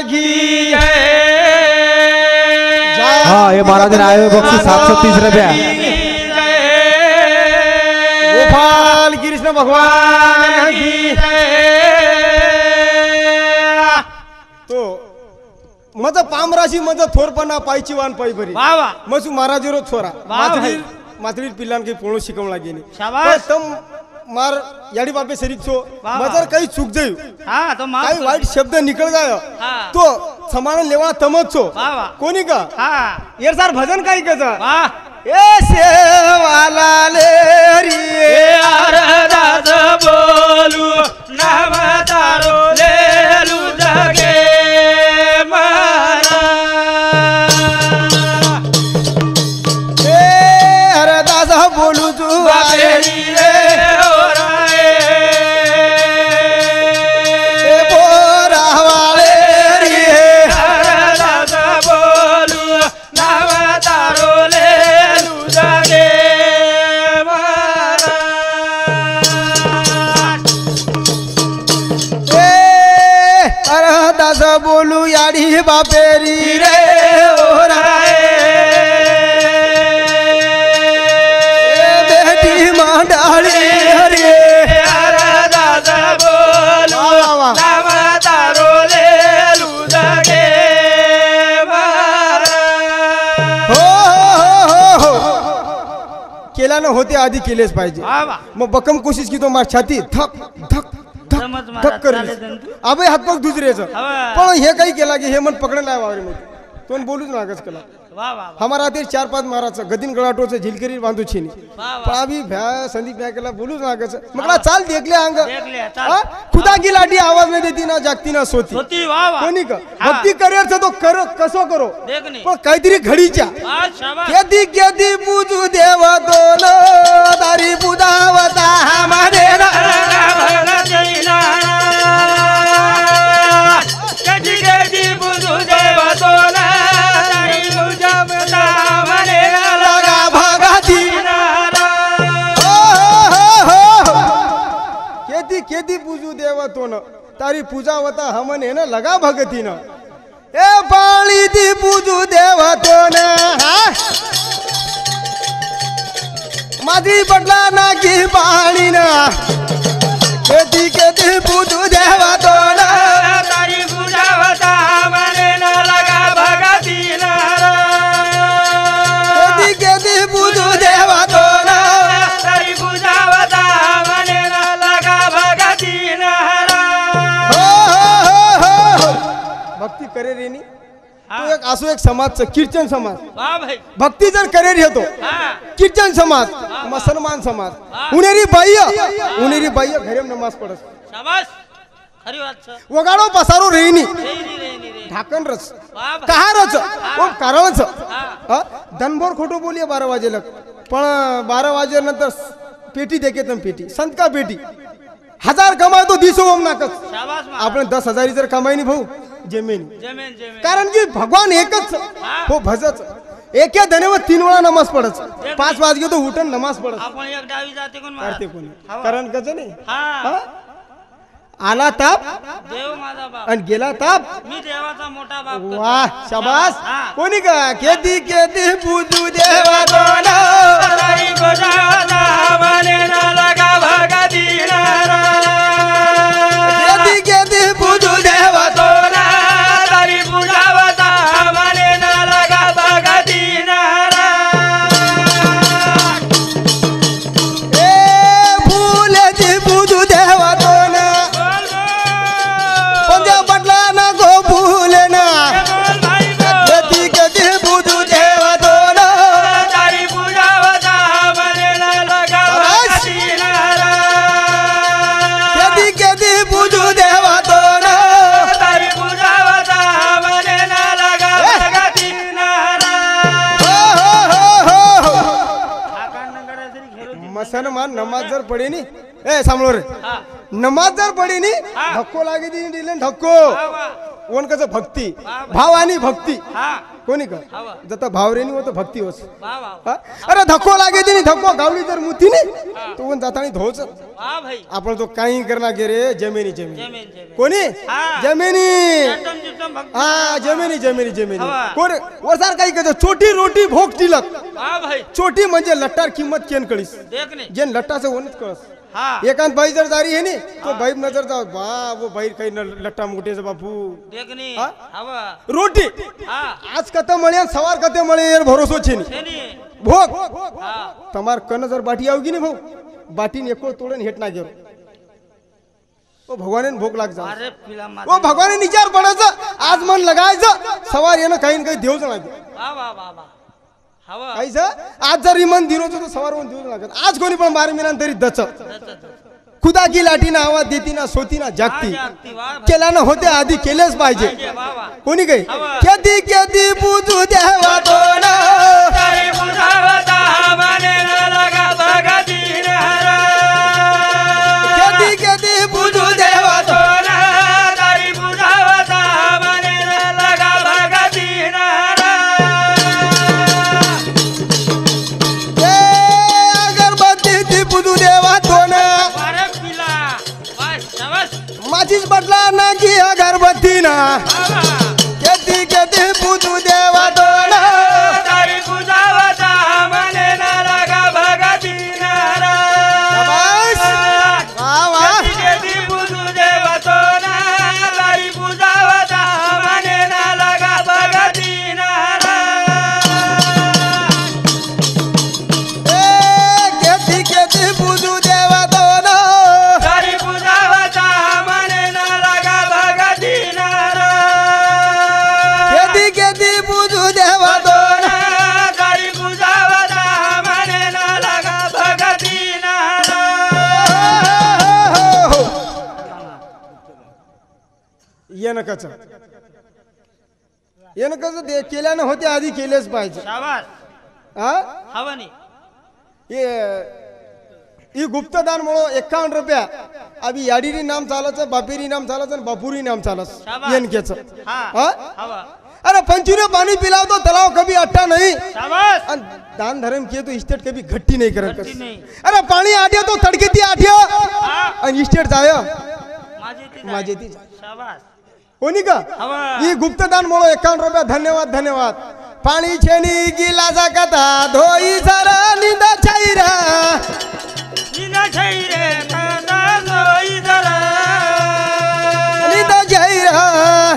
की हाँ ये महाराज ने आए हुए बख्शी 730 रुपया गोपाल कृष्ण भगवान की तो मज पामराशी मज थोरपणा पायची वान पाय बरी मसू महाराजेरो छोरा मातळी पिल्लांना काही पोळो शिकवला गेली तम मार याडी बापे शरीफ छो मजर काही चूक जायो काही वाईट शब्द निकल जायो तो समान लेवा तमच छो कोणी का यार सार भजन काही कचा ए सेवाला ले रे अरदास बोलू नाम तारो लेलू जगे मारा ए अरदास बोलू तू बाबेरी रे ओराए ए बोरावाले रे अरदास बोलू नाम तारो लेलू जगे मारा ए अरदास बोलू याडी बापेरी रे ओराए बेटी मांडाळी हरे अरदास बोलू नाम तारो लेलू जगे मारा हो केल्यानं होते आधी केलेच पाहिजे मग बकम कोशिश की तो मार छाती धक धक धक धक करेल अबे हात पग दुसरेच पण हे काही केला की हे मन पकडलं वावरे मध्ये तो बोलूच नागच केला हमारा ते 4-5 महाराज गदीन गळाटोचं झिलकरी बांधू छिनी पण अभी भ्या संदीप भ्या केला बोलूच नागच मगला चाल देखले अंग खुदा की लाठी आवाज नहीं देती ना जागती ना सोती कोणी का भक्ती करिअरचं तो करो कसो करो पण काहीतरी घडीच्या केदी केदी पूजू देव दोन दारी बुधावता हमारे केदी पूजू देव तोन तारी पूजा होता हमन है ना लगा भगती न ए पाळी दी पूजू देव तोन माझी पडला ना की पाणी ना केदी केदी पूजू देव तोन तारी पूजा होता हमने न लगा भगती नारा केदी केदी पूजू देव तोन तारी पूजा होता हमने न लगा भगती नारा भक्ती करे रेनी तो एक असो एक समाज कीर्तन समाज वाह भाई भक्ती जर करे होतो कीर्तन समाज मुसलमान समाज उनेरी बाह्य घरे नमाज पडस शाबाश खरी बात छ वगाडो पसारो रेनी रे ढाकन रच वाह भाई कहारच ओ कारणच दनभर खोटो बोलिए 12 वाजे लग पण 12 वाजे नंतर पेटी देके तुम पेटी संत का पेटी 1000 कमाय तो दिसो हम नाकच शाबाश आपण 10,000 जर कमाई नहीं भाऊ जमीन जमीन कारण की भगवान एकच हो भजच एके धनेवर 3 वेळा नमाज पडच 5 वाजगे तो उठन नमाज पडच आपण एक डावी जाते कोण करते कोणी कारण कच नाही हा आला ताप देव माझा बाप आणि गेला ताप मी देवाचा मोठा बाप वाह शाबास कोणी का केदी केदी पूजू देवा दोना तारी पूजा होता हमने न लगा भगती नारा केदी केदी पूजू देवा दोना तारी पूजा होता हमने न लगा भगती नारा ए फूलेची पूजू देवा दोना पंजा पटला ना गो फूले ना बोल भाई बोल केदी केदी पूजू देवा दोना तारी पूजा होता हमने न लगा भगती नारा केदी केदी पूजू देवा दोना तारी पूजा होता हमने न लगा भगती नारा मुसलमान नमाज जर पडे नी ए सांभळो रे नमाज जर पडे नी धक्को लागे दी दिले धक्को ओन कसं भक्ती भाव आणि भक्ती हा कोणी का हवा जता भाव रेनी होतं भक्ती होस वा वा हा? अरे धक्को लागे तिने धक्को गावली जर मुती नाही तो ओन जातानी धोच वा भाई आपण तो काही करणार गे रे जमिनी जमिनी जमीन जमीन कोणी हा. जमिनी चटम चटम भक्त हा जमिनी जमिनी जमिनी हवा. कोण वरसार काही करतो छोटी रोटी भोग टिलक वा भाई छोटी म्हणजे लट्टार किंमत केन कळीस देखने जेन लट्टाचं ओनच कळस हा एकांत बाई जर जारी है नी तो बाई नजर जाओ बा वो बाई काही लट्टा मोठेच बापू देखने हा? हवा रोटी हा आज कते मळे आणि सवार कते मळे यार भरोसो छे नी छेनी भोग हा तमार कन जर बाटी आवगी नी भाऊ बाटीन एको तोडन हेट ना गेरो ओ भगवाने भोग लाग जा अरे पिला ओ भगवाने निचार पडायचं आज मन लगायचं सवार येणं काही न काही देवच लागे वा वा वा वा हवा काहीच आज जर इमान दिनोचं तर सवार होऊन देवच लागत आज कोणी पण बार मिनान तरी दच खुदा की लाठी ना आवाज देती ना सोती ना जागती जागती वा भाई केल्यानं होते आधी केलेच पाहिजे वा वा कोणी काही हवा. केदी केदी बुजू द्यावा तो ना तारी बुझावता मने न लगा भगतीन हरा केदी केदी बुजू द्यावा तो सोना तारी बुझावता मने न लगा भगतीन हरा ए अगरबत्ती ती बुजू देवा तो ना अरे पिला वाह शाबाश माझीच बदला ना की अगरबत्ती ना हवा केदी केदी बुजू देवा तो ना तारी बुझावता मने न लगा भगतीन हरा शाबाश. वा वा केदी बुझू देवतो ना तारी बुझावता मने न लगा भगतीन हरा ए केदी केदी बुजू देवा तो ना तारी बुझावता मने न लगा भगतीन हरा केदी केदी बुजू देवा तो ना तारी बुझावता मने न लगा भगतीन हरा येणं कसं दे केल्यानं होते आधी केलेच पाहिजे शाबाश हा हवनी ये गुप्तदान म्हणून 51 रुपया अभी याडीनी नाम चालायचं बापेरी नाम चालायचं आणि बापुरी नाम चालायचं शाबास. येनकेचं हा हा हवा अरे पंचुने पानी पिलावतो तलाव कभी अट्टा नहीं शाबाश आणि दान धर्म किए तो इस्टेट कभी घट्टी नहीं करत घट्टी नहीं. अरे पाणी आठ्या तो तडकेती आठ्या हा आणि इस्टेट जाय माझी ती शाबाश कोणी का हवा ही गुप्तदान म्हणून 51 रुपया धन्यवाद धन्यवाद पाणी छेनी गिलासा कथा धोई जरा निंदा छाईरा निना छैरे ताता सोई जरा निंदा छाईरा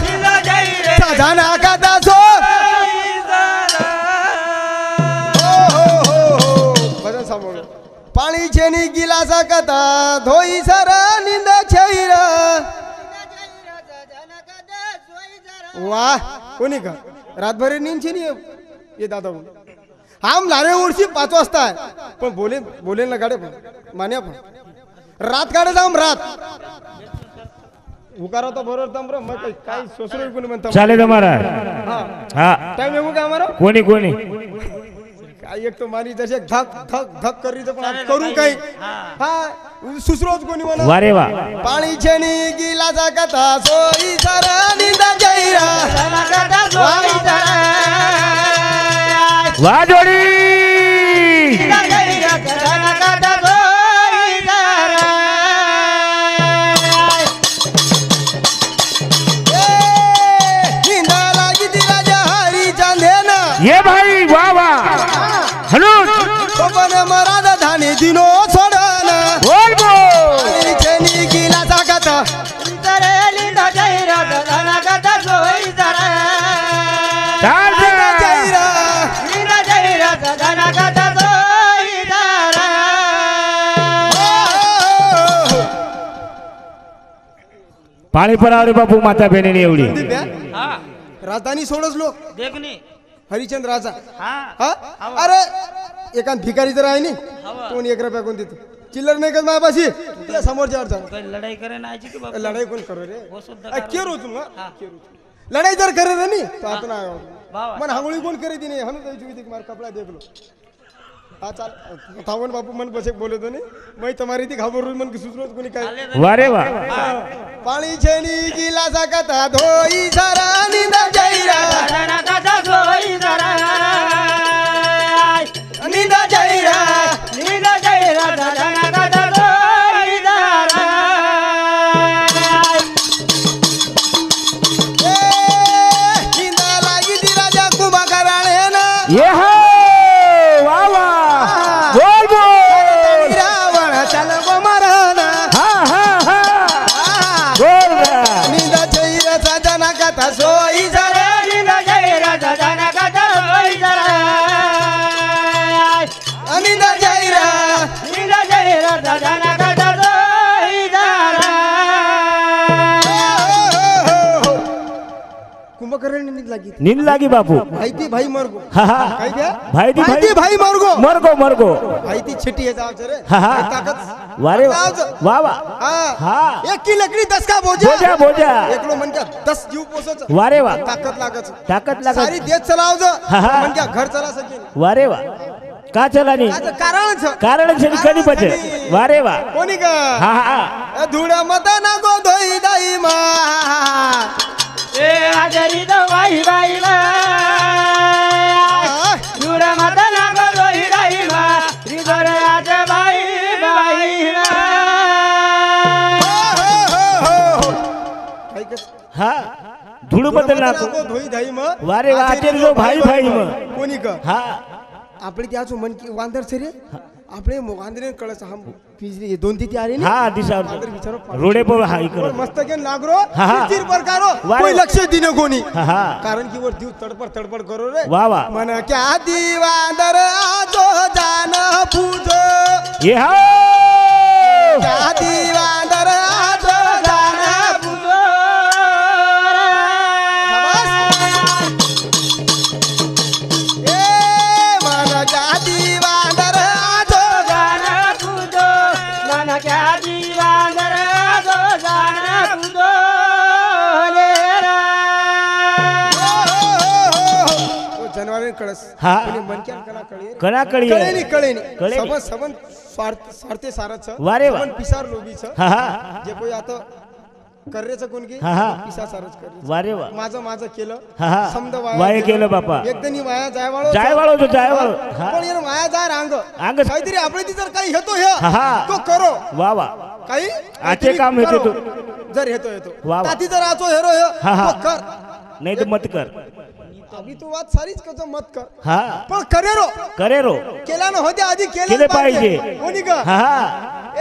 निना छैरे साधाना कथा सो सोई जरा हो भजन सांभाळून पाणी छेनी गिलासा कथा धोई जरा निंदा छाईरा वाह कोणी का रातभर नींद नाही ये दादा हम लारे उर्सी 5 वाजता आहे पण बोले ना गाडे पण मान्या पण रात काढे जाम रात उकारा तो बरोबर तम रे मग काय सोसरो कोणी म्हणता चाले तुम्हारा हा टाइम येऊ का हमारा कोणी कोणी काय एक तो मारी जसे धक धक धक करी तर पण आज करू काही हा सुसरोज कोणी म्हणा वारे वा पाणी छेनी गिलाचा कथा सोई सरा निंदा जैरा वा जोडी निंदा लागी दिला जहारी चांदेना ये भाई वा वा हॅलो पण मराद धाने दिनो सोडना बोल बोल पाणी छेनी गिलाचा कथा चाल निंदा जैरा पाणी परावरे बापू माता बहिणी एवढी हा राजधानी सोडच लोक देखनी हरिचंद राजा हा हा अरे एकांत भिकारी जर आहे नी कोण 1 रुपया कोण देतो चिल्लर नाही का माझ्यापाशी तुला समोरच्यावर जा काही लढाई करे ना आजी की बाबा लढाई कोण करू रे हो सुद्धा अ, केरू तू ना हा. लढाई जर करे रे नी तो आता ना भावा. मन हांगुळी कोण करे ती नाही हम जायची मार कपडा देख लो હા ચાલ થાવન બાપુ મને પછી બોલે તો ને મેં તમારી થી ખબર મને કે સુસરો કોની કાઈ વારે વાહ પાણી છે ની ગીલા સાકતા ધોઈ સરા નિંદા જઈરા ધના કાકા જોઈ જરા નિંદા જઈરા નીંદ જઈરા ધના કાકા જોઈ જરા એ નિંદા લાગી દી રાજા કુબા કરાણે ના ये हो वाह वाह बोल बोल રાવણ ચાલ ગો મારના हाँ हाँ हाँ बोल रहा નિંદા જઈરા સાજના કથા સોઈ સરા નીંદ જઈરા ધના કાકા જોઈ જરા નિંદા જઈરા નીંદ જઈરા ધના કાકા જોઈ જરા કુંભકર્ણ ની લાગી नींद लागी बापू भाई थी भाई मर गो हाँ हाँ भाई क्या भाई थी भाई थी भाई मर गो मर गो मर गो भाई थी छिटी है जाओ चरे हाँ हाँ ताकत वारे वाह वाह वाह हाँ हाँ एक की लकड़ी 10 का बोझा बोजा बोजा एकलो मन क्या 10 जीव पोसो छ वारे वाह ताकत लागत छ ताकत लगा सारी देश चलाव छ हाँ, हाँ। मन क्या घर चला सके वारे वाह का चला नहीं आज कारण छ कारण से कनी बचे वारे वाह कोनी का हाँ हाँ ए धूड़ा मत ना गो धोई दाई मा ए हाजरी तो वाई वाई मा जुरा माता ना को रोही रही मा रिगोरे आज वाई वाई मा भाई के हाँ धूड़ बदल ना गो धोई दाई मा वारे वाह तेरे जो भाई भाई में कोनी का हाँ આપણે ત્યાં શું મન की વાંદર છે રે આપણે વાંદરે કળશ હમ પીજરી दोन ती आ रही ने हाँ दिशा वांदर बिचारो रोडे पर हाई करो पण मस्त केन लागरो हाँ, हाँ. चिर प्रकारो वारे कोई वा. लक्ष दिने कोणी हाँ हाँ कारण की वर जीव तडपड करो रे वाह वाह मन क्या दीवांदर आजो जान पूजो ये हो क्या दीवांदर आजो जान पूजो ए मन क्या दीवांदर आजो गाना पूजो मन क्या दीवांदर दो गाना पूजो ले रा ओ जनवारे कळस हाँ. कोणी मन क्या कला कळी रे कणा कळी कळे नी कळे सबन नी. सबन स्वार्थ स्वार्थे सारच छ वारे वा. सबन पिसार लोभी छ हाँ हाँ जे कोई आता कर्रेचं कोण की हा, हा. पिसा सारच करे वारे वाह माझं केलं हाँ हाँ समद वाये केलं बापा एकदनी वाया जाय वाळो जाय वाळो तो जाय वाळो हाँ पण यार माया जाय रांग अंग काहीतरी आपले ती जर काही हेतो हे हा, हा. तो करो वाह वाह काही आजचे काम हेतो तो. जर हेतो वा वा. ताती जर आचो हेरो हे हा, हा. तो कर नहीं तो मत कर अभी तू बात सारीच करतो मत कर हाँ पण करे रो करे रो केला ना होते आधी केले केले पाहिजे. कोणी का हाँ हाँ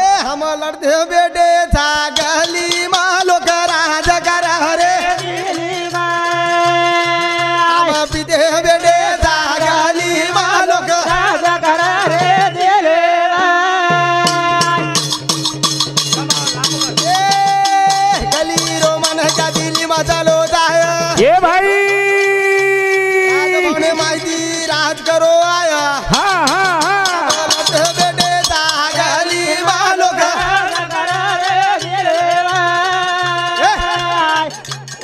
ए हम लड़ते बेटे जागली मालो राज करा रे दिली मा हम पीते बेटे जागली मालो राजा करा रे दिले मा ए गली रो मन का दिली मा चलो जाय ये भाई आज म्हणे माहिती राज करो आया हाँ हाँ हाँ लड़ते बेटे जागली मालो राजा करा रे दिले मा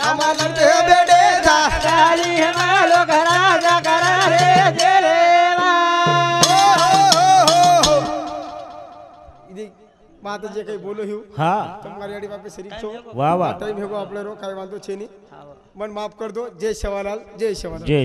हम लड़ते बेटे जा गाली मालो राजा करा रे दिले मा माता जे काही बोलो हिव हाँ તમારી આડી બાપે શરીફ છો वाह वाह ટાઈમ હેગો આપણે રો કાઈ વાંધો છે નહીં મન માફ કર દો જય શિવાલાલ જય શિવાલાલ जय